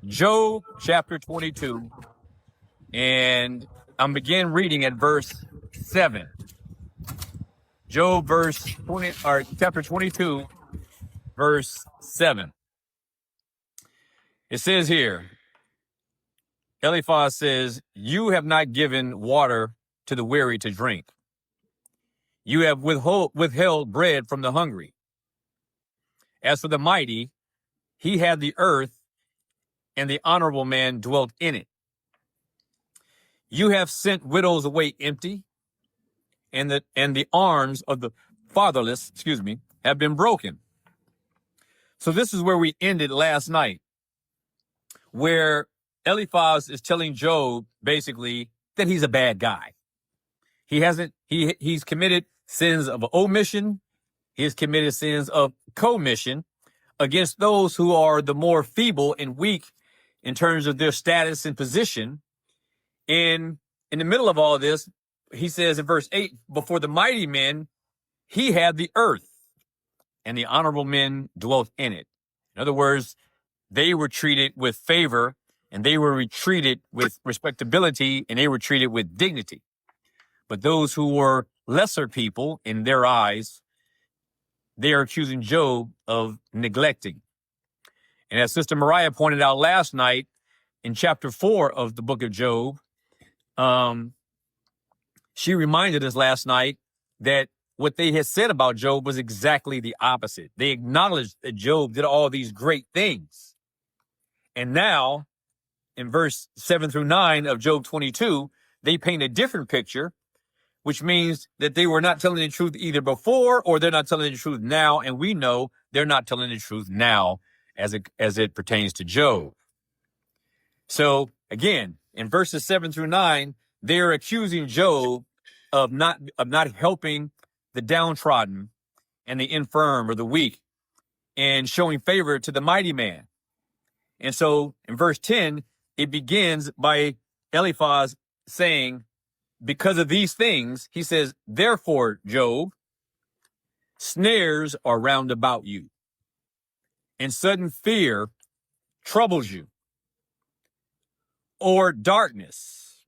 Job chapter 22, and I'm begin reading at verse 7. Job chapter 22, verse 7. It says here, Eliphaz says, "You have not given water to the weary to drink. You have withheld bread from the hungry. As for the mighty, he had the earth, and the honorable man dwelt in it. You have sent widows away empty, and the arms of the fatherless, have been broken." So this is where we ended last night, where Eliphaz is telling Job basically that he's a bad guy. He's committed sins of omission. He has committed sins of commission against those who are the more feeble and weak in terms of their status and position. And in the middle of all of this, he says in verse 8, "Before the mighty men, he had the earth, and the honorable men dwelt in it." In other words, they were treated with favor, and they were treated with respectability, and they were treated with dignity. But those who were lesser people in their eyes, they are accusing Job of neglecting. And as Sister Mariah pointed out last night in chapter 4 of the book of Job, she reminded us last night that what they had said about Job was exactly the opposite. They acknowledged that Job did all these great things. And now, in verse 7 through 9 of Job 22, they paint a different picture, which means that they were not telling the truth either before, or they're not telling the truth now. And we know they're not telling the truth now as it pertains to Job. So again, in verses 7 through 9, they're accusing Job of not helping the downtrodden and the infirm or the weak, and showing favor to the mighty man. And so in verse 10, it begins by Eliphaz saying, because of these things, he says, "Therefore, Job, snares are round about you, and sudden fear troubles you, or darkness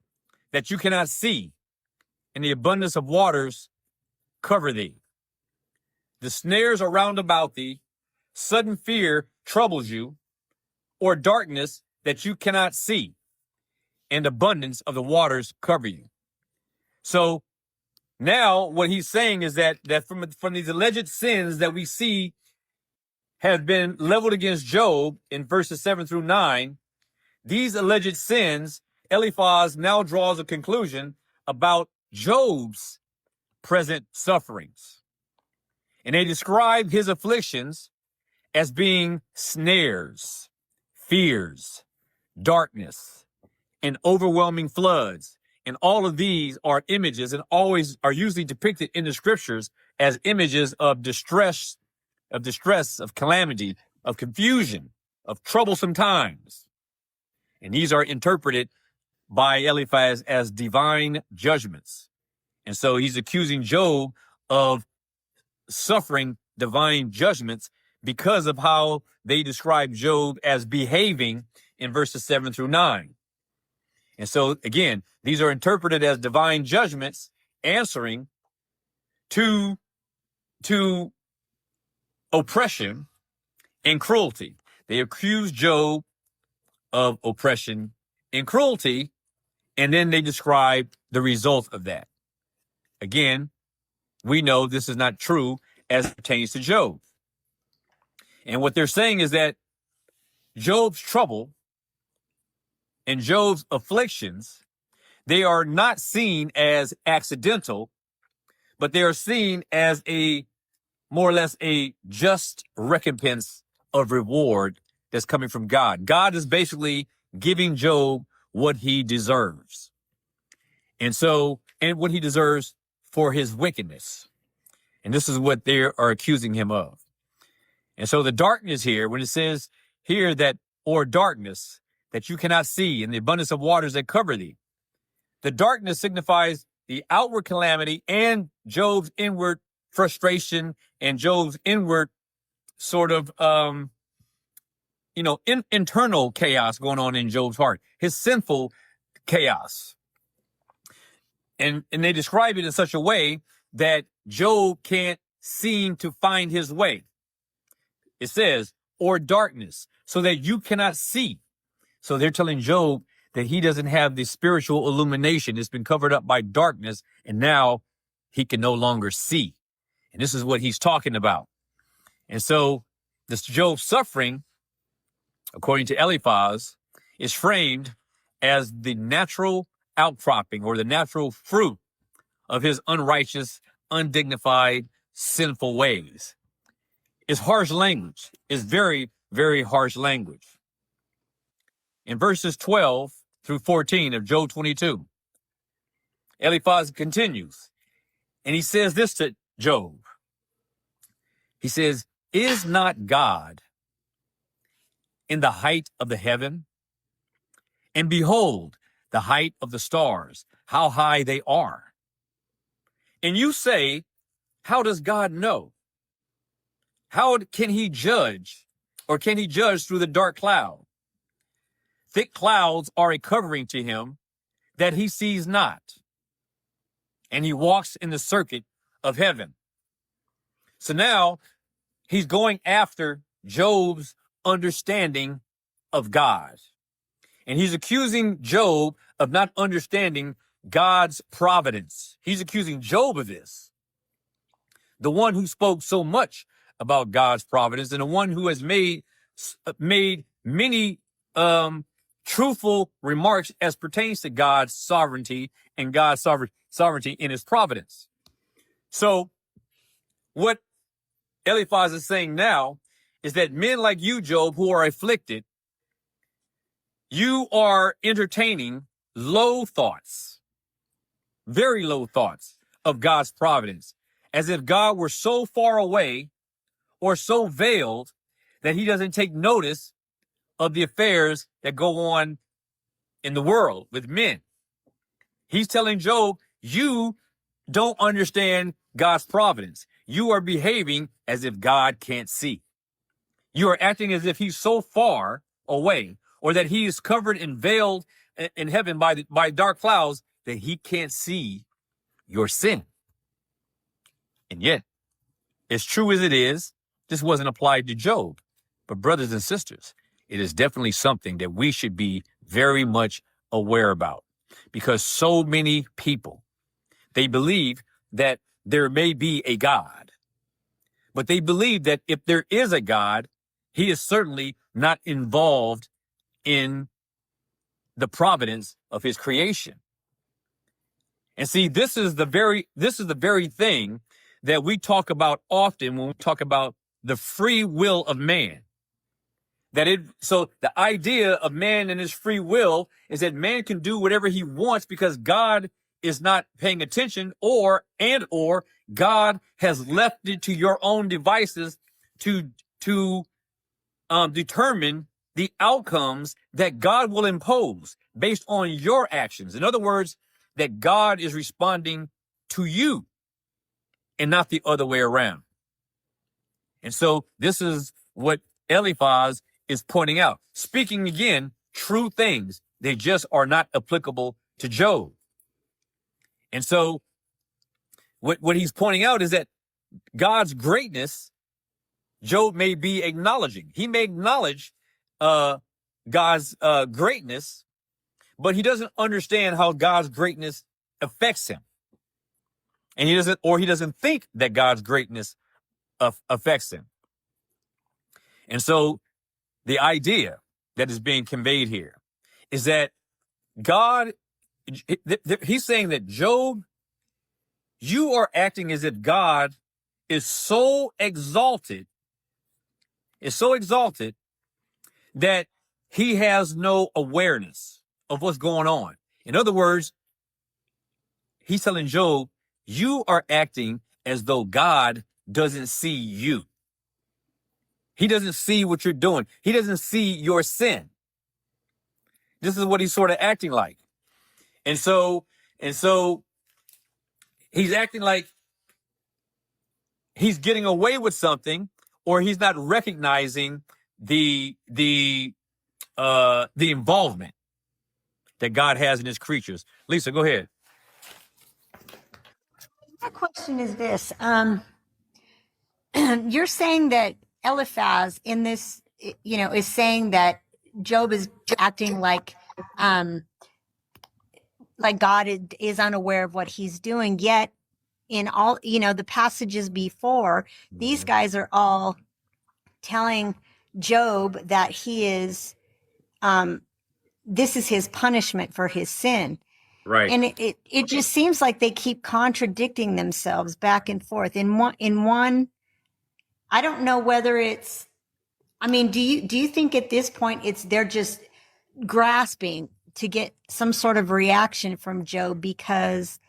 that you cannot see, and the abundance of waters cover thee. The snares are round about thee, sudden fear troubles you, or darkness that you cannot see, and abundance of the waters cover you." So now what he's saying is that from these alleged sins that we see have been leveled against Job in verses 7 through 9, these alleged sins, Eliphaz now draws a conclusion about Job's present sufferings. And they describe his afflictions as being snares, fears, darkness, and overwhelming floods. And all of these are images, and always are usually depicted in the scriptures as images of distress, of calamity, of confusion, of troublesome times. And these are interpreted by Eliphaz as divine judgments. And so he's accusing Job of suffering divine judgments because of how they describe Job as behaving in verses 7 through 9. And so, again, these are interpreted as divine judgments answering to oppression and cruelty. They accuse Job of oppression and cruelty, and then they describe the result of that. Again, we know this is not true as it pertains to Job. And what they're saying is that Job's trouble and Job's afflictions, they are not seen as accidental, but they are seen as a more or less a just recompense of reward that's coming from God. God is basically giving Job what he deserves. And what he deserves for his wickedness. And this is what they are accusing him of. And so the darkness here, when it says here that, or darkness that you cannot see, and the abundance of waters that cover thee, the darkness signifies the outward calamity and Job's inward frustration and Job's inward sort of internal chaos going on in Job's heart, his sinful chaos. And they describe it in such a way that Job can't seem to find his way. It says, or darkness, so that you cannot see. So they're telling Job that he doesn't have the spiritual illumination. It's been covered up by darkness, and now he can no longer see. And this is what he's talking about. And so this Job's suffering, according to Eliphaz, is framed as the natural outcropping or the natural fruit of his unrighteous, undignified, sinful ways. It's harsh language. It's very, very harsh language. In verses 12 through 14 of Job 22, Eliphaz continues, and he says this to Job. He says, is not God in the height of the heaven? And behold, the height of the stars, how high they are. And you say, how does God know? How can he judge, or can he judge through the dark cloud? Thick clouds are a covering to him that he sees not, and he walks in the circuit of heaven. So now he's going after Job's understanding of God. And he's accusing Job of not understanding God's providence. He's accusing Job of this. The one who spoke so much about God's providence, and the one who has made many truthful remarks as pertains to God's sovereignty and God's sovereignty in his providence. So what Eliphaz is saying now is that men like you, Job, who are afflicted, you are entertaining low thoughts, very low thoughts of God's providence, as if God were so far away or so veiled that he doesn't take notice of the affairs that go on in the world with men. He's telling Job, you don't understand God's providence. You are behaving as if God can't see. You are acting as if he's so far away, or that he is covered and veiled in heaven by dark clouds that he can't see your sin. And yet, as true as it is, this wasn't applied to Job. But brothers and sisters, it is definitely something that we should be very much aware about, because so many people, they believe that there may be a God, but they believe that if there is a God, he is certainly not involved in the providence of his creation. And see, this is the very thing that we talk about often when we talk about the free will of man. So the idea of man and his free will is that man can do whatever he wants because God is not paying attention, or God has left it to your own devices to determine the outcomes that God will impose based on your actions. In other words, that God is responding to you and not the other way around. And so this is what Eliphaz is pointing out. Speaking again, true things. They just are not applicable to Job. And so what he's pointing out is that God's greatness, Job may be acknowledging. He may acknowledge God's greatness, but he doesn't understand how God's greatness affects him. And he doesn't think that God's greatness affects him. And so the idea that is being conveyed here is that God, he's saying that Job, you are acting as if God is so exalted that he has no awareness of what's going on. In other words, he's telling Job, you are acting as though God doesn't see you. He doesn't see what you're doing. He doesn't see your sin. This is what he's sort of acting like. And so he's acting like he's getting away with something, or he's not recognizing the involvement that God has in his creatures. Lisa, go ahead. My question is this. You're saying that Eliphaz in this, is saying that Job is acting like God is unaware of what he's doing. Yet in all, the passages before, these guys are all telling Job that he is, this is his punishment for his sin. Right. And it just seems like they keep contradicting themselves back and forth. In one, I don't know whether it's, I mean, do you think at this point they're just grasping to get some sort of reaction from Job, because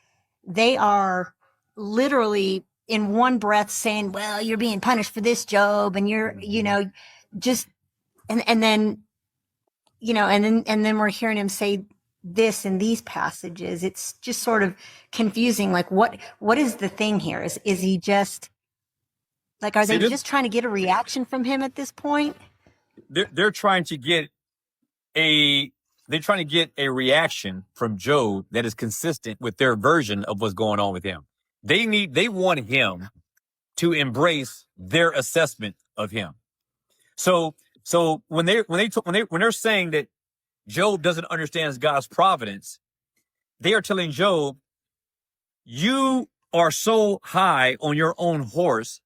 they are literally in one breath saying, well, you're being punished for this, Job, and you're, just, and then, and then we're hearing him say this in these passages. It's just sort of confusing. Like, what is the thing here? Is he just like, are they just trying to get a reaction from him at this point? They're trying to get a reaction from Job that is consistent with their version of what's going on with him. They want him to embrace their assessment of him. So when they're saying that Job doesn't understand God's providence, they are telling Job, you are so high on your own horse,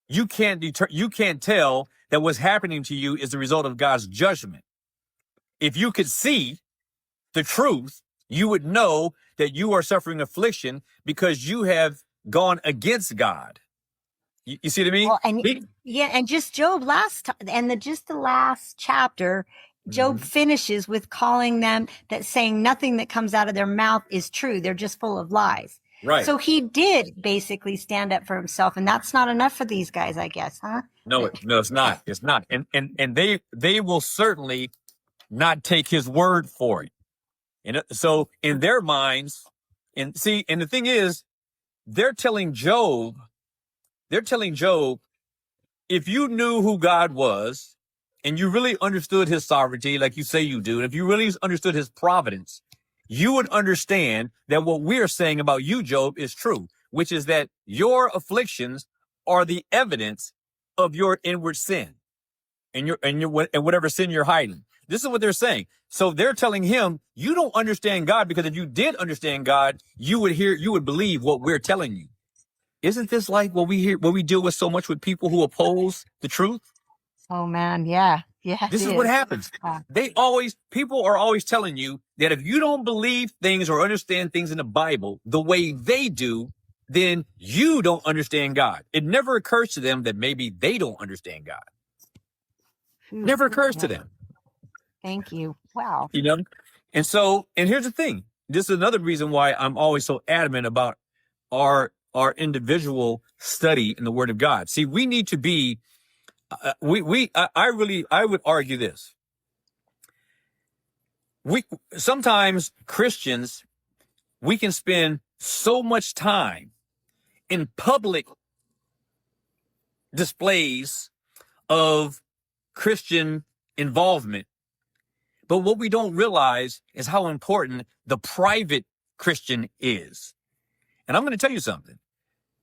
you can't tell that what's happening to you is the result of God's judgment. If you could see the truth, you would know that you are suffering affliction because you have gone against God. You see what I mean? Well, and just Job just the last chapter, Job finishes with calling them, saying nothing that comes out of their mouth is true. They're just full of lies. Right. So he did basically stand up for himself, and that's not enough for these guys, I guess, huh? No, it's not. It's not. And they will certainly not take his word for it. And so in their minds, and the thing is, they're telling Job, if you knew who God was and you really understood his sovereignty, like you say you do, and if you really understood his providence, you would understand that what we're saying about you, Job, is true, which is that your afflictions are the evidence of your inward sin and whatever sin you're hiding. This is what they're saying. So they're telling him, you don't understand God, because if you did understand God, you would believe what we're telling you. Isn't this like what we deal with so much with people who oppose the truth? Oh man, yeah. Yeah. This is what happens. People are always telling you that if you don't believe things or understand things in the Bible the way they do, then you don't understand God. It never occurs to them that maybe they don't understand God. Never occurs to them. Thank you. Wow. And here's the thing. This is another reason why I'm always so adamant about our individual study in the Word of God. See, we need to be, I would argue this. Sometimes Christians, we can spend so much time in public displays of Christian involvement. But what we don't realize is how important the private Christian is. And I'm going to tell you something.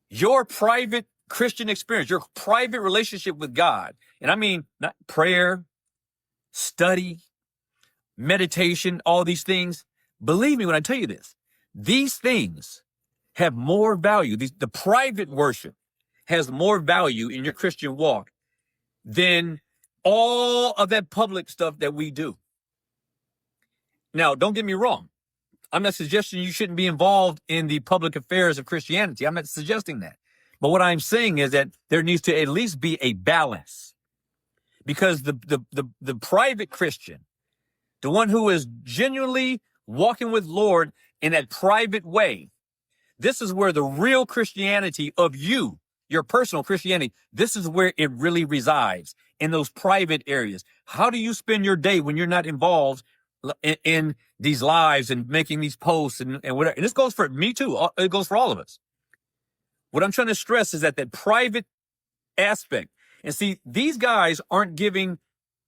Your private Christian experience, your private relationship with God, and I mean not prayer, study, meditation, all these things. Believe me when I tell you this, these things have more value. The private worship has more value in your Christian walk than all of that public stuff that we do. Now, don't get me wrong. I'm not suggesting you shouldn't be involved in the public affairs of Christianity. I'm not suggesting that. But what I'm saying is that there needs to at least be a balance, because the private Christian, the one who is genuinely walking with Lord in that private way, this is where the real Christianity of you, your personal Christianity, this is where it really resides, in those private areas. How do you spend your day when you're not involved in these lives and making these posts and whatever? And this goes for me too. It goes for all of us. What I'm trying to stress is that private aspect. And see, these guys aren't giving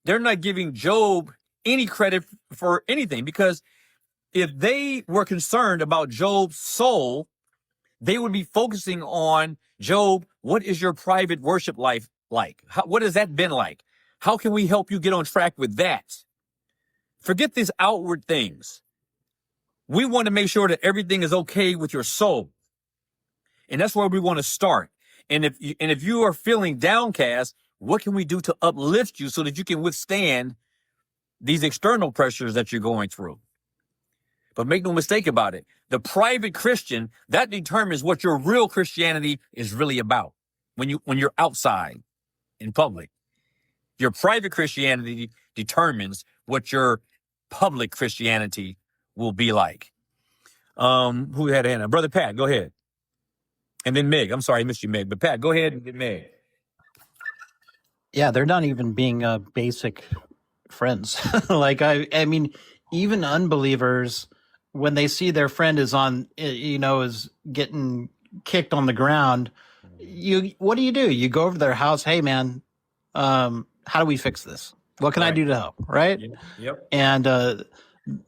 they're not giving Job any credit for anything, because if they were concerned about Job's soul, they would be focusing on Job. What is your private worship life like? What has that been like? How can we help you get on track with that? Forget these outward things. We want to make sure that everything is okay with your soul. And that's where we want to start. And if you are feeling downcast, what can we do to uplift you so that you can withstand these external pressures that you're going through? But make no mistake about it. The private Christian, that determines what your real Christianity is really about. When you're outside in public, your private Christianity determines what your public Christianity will be like. Who had a hand up? Brother Pat, go ahead. And then Meg. I'm sorry, I missed you, Meg. But Pat, go ahead and get Meg. Yeah, they're not even being basic friends. Like, I mean, even unbelievers, when they see their friend is on, is getting kicked on the ground, what do? You go over to their house. Hey, man, how do we fix this? What can I do to help? Right? Yep. And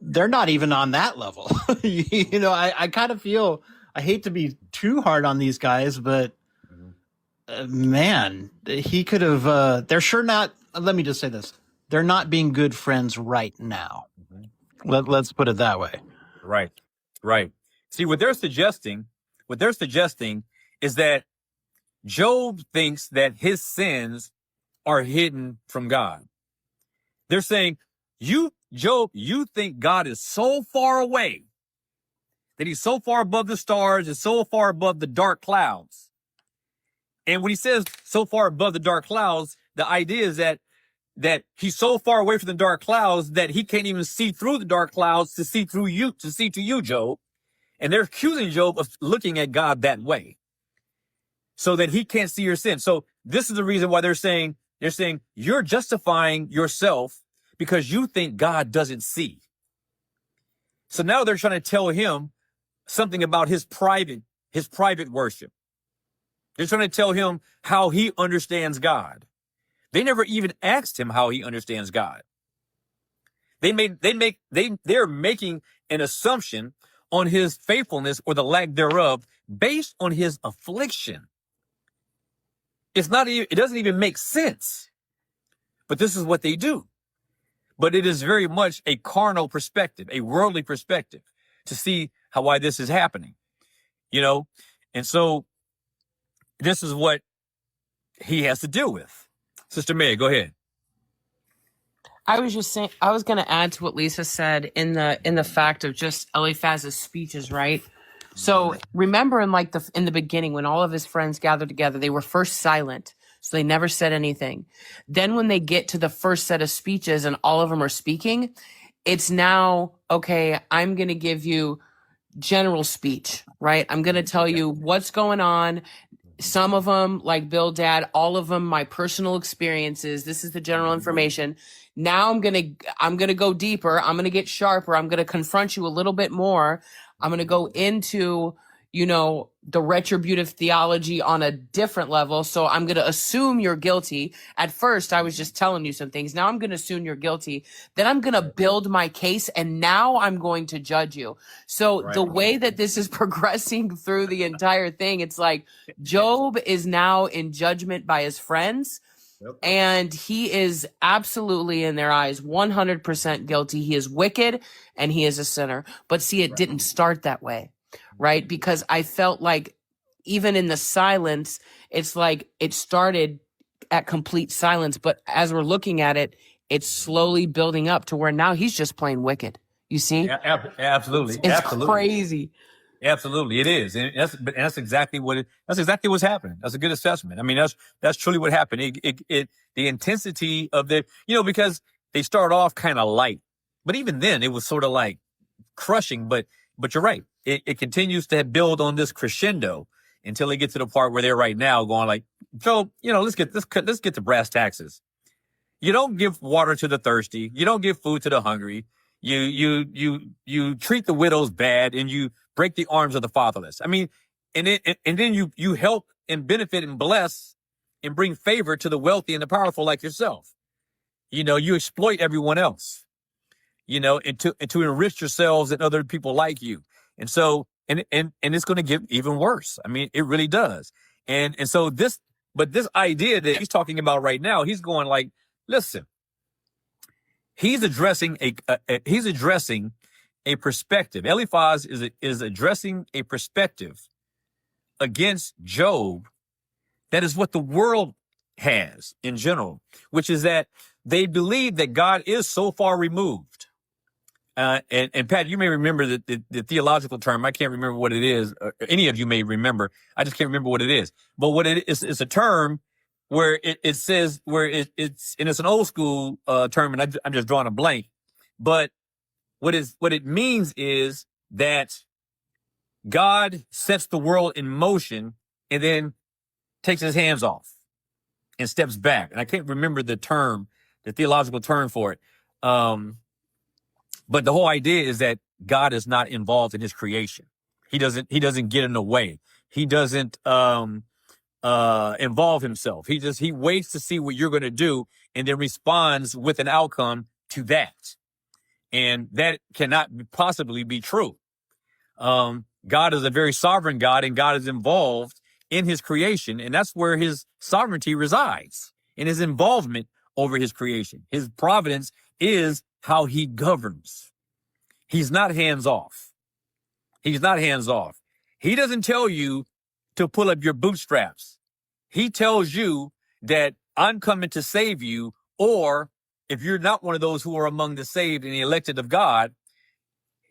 they're not even on that level. I kind of feel, I hate to be too hard on these guys, but man, he could have, they're sure not, let me just say this. They're not being good friends right now. Let's put it that way. Right. See, what they're suggesting is that Job thinks that his sins are hidden from God. They're saying, Job, you think God is so far away, that he's so far above the stars and so far above the dark clouds. And when he says so far above the dark clouds, the idea is that he's so far away from the dark clouds that he can't even see through the dark clouds to see to you, Job. And they're accusing Job of looking at God that way, so that he can't see your sin. So this is the reason why they're saying you're justifying yourself because you think God doesn't see. So now they're trying to tell him something about his private worship. They're trying to tell him how he understands God. They never even asked him how he understands God. They're making an assumption on his faithfulness or the lack thereof based on his affliction. It doesn't even make sense. But this is what they do. But it is very much a carnal perspective, a worldly perspective, to see why this is happening. And so this is what he has to deal with. Sister May, go ahead. I was just saying, I was going to add to what Lisa said in the fact of just Eliphaz's speeches, right? So remember in the beginning, when all of his friends gathered together, they were first silent. So they never said anything. Then when they get to the first set of speeches and all of them are speaking, it's now, okay, I'm going to give you general speech, right? I'm going to tell you what's going on. Some of them, like Bildad, all of them, my personal experiences. This is the general information. Now I'm going to go deeper. I'm going to get sharper. I'm going to confront you a little bit more. I'm going to go into, the retributive theology on a different level. So I'm going to assume you're guilty. At first, I was just telling you some things. Now I'm going to assume you're guilty. Then I'm going to build my case, and now I'm going to judge you. So the way that this is progressing through the entire thing, it's like Job is now in judgment by his friends. And he is absolutely, in their eyes, 100% guilty. He is wicked and he is a sinner. But see, it didn't start that way, right? Because I felt like even in the silence, it's like it started at complete silence. But as we're looking at it, it's slowly building up to where now he's just plain wicked. You see? Yeah, absolutely. It's crazy. Absolutely, it is, and that's exactly what's happening. That's a good assessment. I mean, that's truly what happened. The intensity of because they start off kind of light, but even then it was sort of like crushing. But you're right. It continues to build on this crescendo until they get to the part where they're right now going like, so let's get to brass taxes. You don't give water to the thirsty. You don't give food to the hungry. You treat the widows bad, and you break the arms of the fatherless. I mean, and then you help and benefit and bless and bring favor to the wealthy and the powerful like yourself. you exploit everyone else, and to enrich yourselves and other people like you. And so, and it's going to get even worse. I mean, it really does. And so this idea that he's talking about right now, he's going like, listen, he's addressing a perspective. Eliphaz is addressing a perspective against Job that is what the world has in general, which is that they believe that God is so far removed. And Pat, you may remember the theological term. I can't remember what it is. Or any of you may remember. I just can't remember what it is. But what it is, it's a term where it says, where it's an old school term, and I'm just drawing a blank. But what it means is that God sets the world in motion and then takes his hands off and steps back. And I can't remember the theological term for it. But the whole idea is that God is not involved in his creation. He doesn't get in the way. He doesn't involve himself. He waits to see what you're going to do and then responds with an outcome to that. And that cannot possibly be true. God is a very sovereign God, and God is involved in his creation. And that's where his sovereignty resides, in his involvement over his creation. His providence is how he governs. He's not hands off. He's not hands off. He doesn't tell you to pull up your bootstraps. He tells you that I'm coming to save you, or if you're not one of those who are among the saved and the elected of God,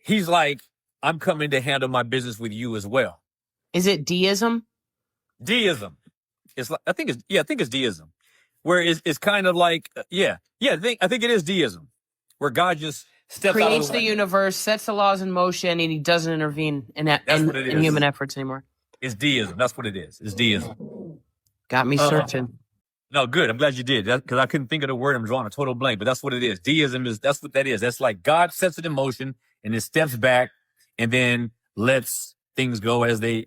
he's like, I'm coming to handle my business with you as well. Is it deism? Deism. It's like, I think it's deism, where it's kind of like, I think it is deism, where God just steps out Creates of the universe, sets the laws in motion, and he doesn't intervene in human efforts anymore. It's deism. That's what it is. It's deism. Got me searching. No, good. I'm glad you did, because I couldn't think of the word. I'm drawing a total blank, but that's what it is. Deism that's what that is. That's like God sets it in motion and then steps back and then lets things go as they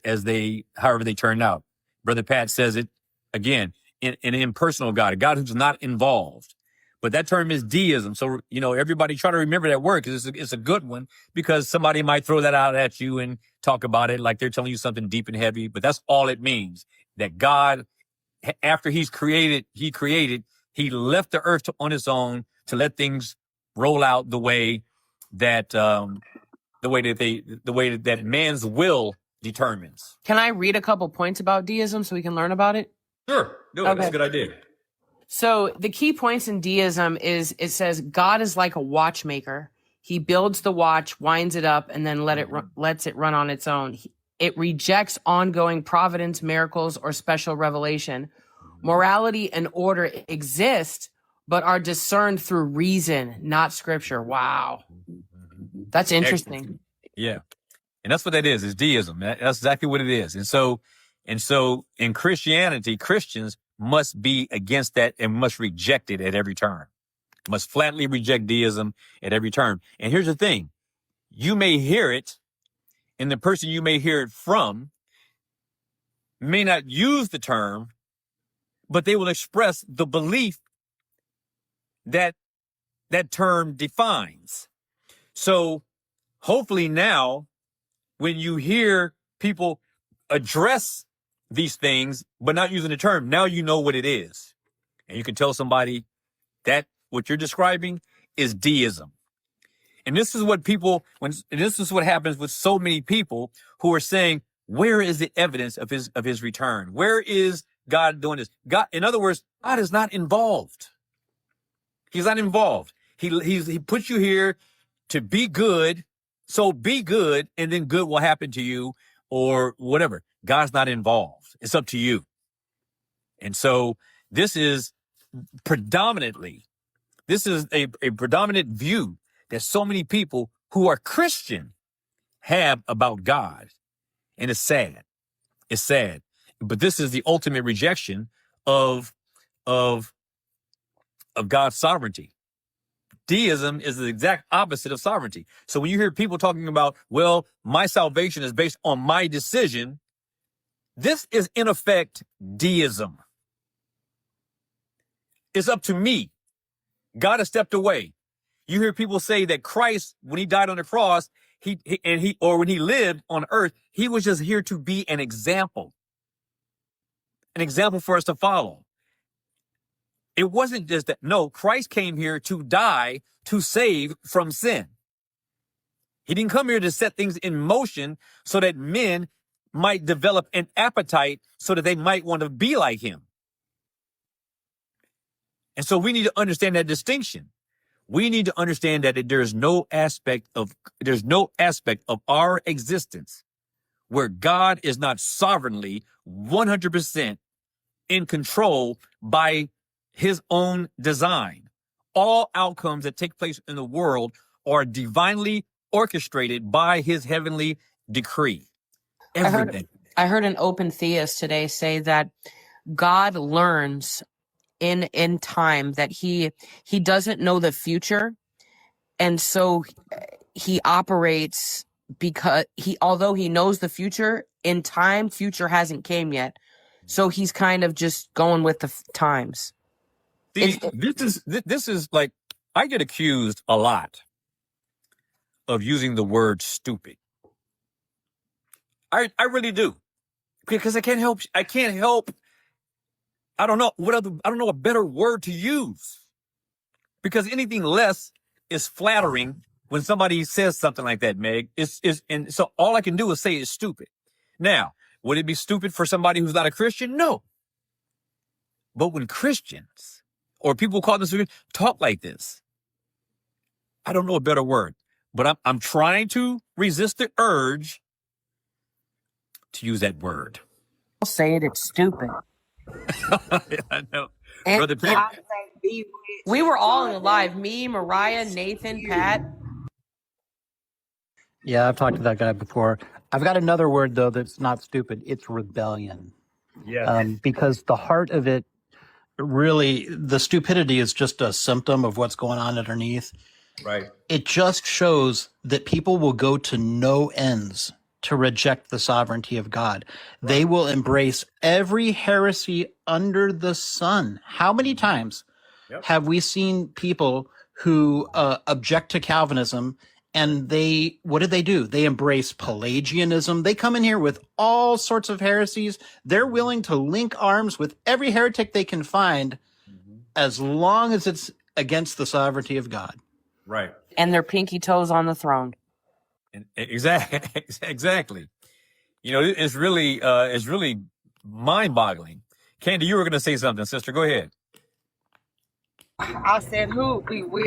however they turn out. Brother Pat says it again, an impersonal God, a God who's not involved. But that term is deism. So, everybody try to remember that word, because it's a good one, because somebody might throw that out at you and talk about it like they're telling you something deep and heavy. But that's all it means, that God, after he left the earth on its own to let things roll out the way that man's will determines. Can I read a couple points about deism so we can learn about it? Sure. Do it. Okay. That's a good idea. So the key points in deism is, it says God is like a watchmaker. He builds the watch, winds it up, and then lets it run on its own. It rejects ongoing providence, miracles, or special revelation. Morality and order exist, but are discerned through reason, not scripture. Wow. That's interesting. Excellent. Yeah. And that's what that is deism. That's exactly what it is. And so in Christianity, Christians must be against that and must reject it at every turn. Must flatly reject deism at every turn. And here's the thing. You may hear it, and the person you may hear it from may not use the term, but they will express the belief that that term defines. So hopefully now, when you hear people address these things, but not using the term, now you know what it is. And you can tell somebody that what you're describing is deism. And this is what happens with so many people who are saying, where is the evidence of his return? Where is God doing this? God, in other words, God is not involved. He's not involved. He puts you here to be good. So be good, and then good will happen to you, or whatever. God's not involved. It's up to you. And so this is a predominant view that so many people who are Christian have about God. And it's sad. It's sad. But this is the ultimate rejection of God's sovereignty. Deism is the exact opposite of sovereignty. So when you hear people talking about, well, my salvation is based on my decision, this is in effect deism. It's up to me. God has stepped away. You hear people say that Christ, when he died on the cross, or when he lived on earth, he was just here to be an example for us to follow. It wasn't just that. No, Christ came here to die, to save from sin. He didn't come here to set things in motion so that men might develop an appetite so that they might want to be like him. And so we need to understand that distinction. We need to understand that there's no aspect of our existence where God is not sovereignly 100% in control by his own design. All outcomes that take place in the world are divinely orchestrated by his heavenly decree. Everything. I heard an open theist today say that God learns in time that he doesn't know the future, and so he operates because although he knows the future, in time future hasn't came yet, so he's kind of just going with the times. See, this is like, I get accused a lot of using the word stupid. I really do, because I can't help. I don't know a better word to use, because anything less is flattering when somebody says something like that, Meg. And so all I can do is say it's stupid. Now, would it be stupid for somebody who's not a Christian? No. But when Christians or people call them stupid talk like this, I don't know a better word. But I'm trying to resist the urge to use that word. I'll say it. It's stupid. I know. And Brother Pete. we were all alive. Me, Mariah, Nathan, Pat. Yeah, I've talked to that guy before. I've got another word, though, that's not stupid. It's rebellion. Yeah. Because the heart of it, really, the stupidity is just a symptom of what's going on underneath. Right. It just shows that people will go to no ends to reject the sovereignty of God. Right. They will embrace every heresy under the sun. How many times have we seen people who object to Calvinism, and what do? They embrace Pelagianism. They come in here with all sorts of heresies. They're willing to link arms with every heretic they can find, as long as it's against the sovereignty of God. Right. And their pinky toes on the throne. Exactly. You know, it's really mind-boggling. Candy, you were going to say something, sister. Go ahead. I said, who? We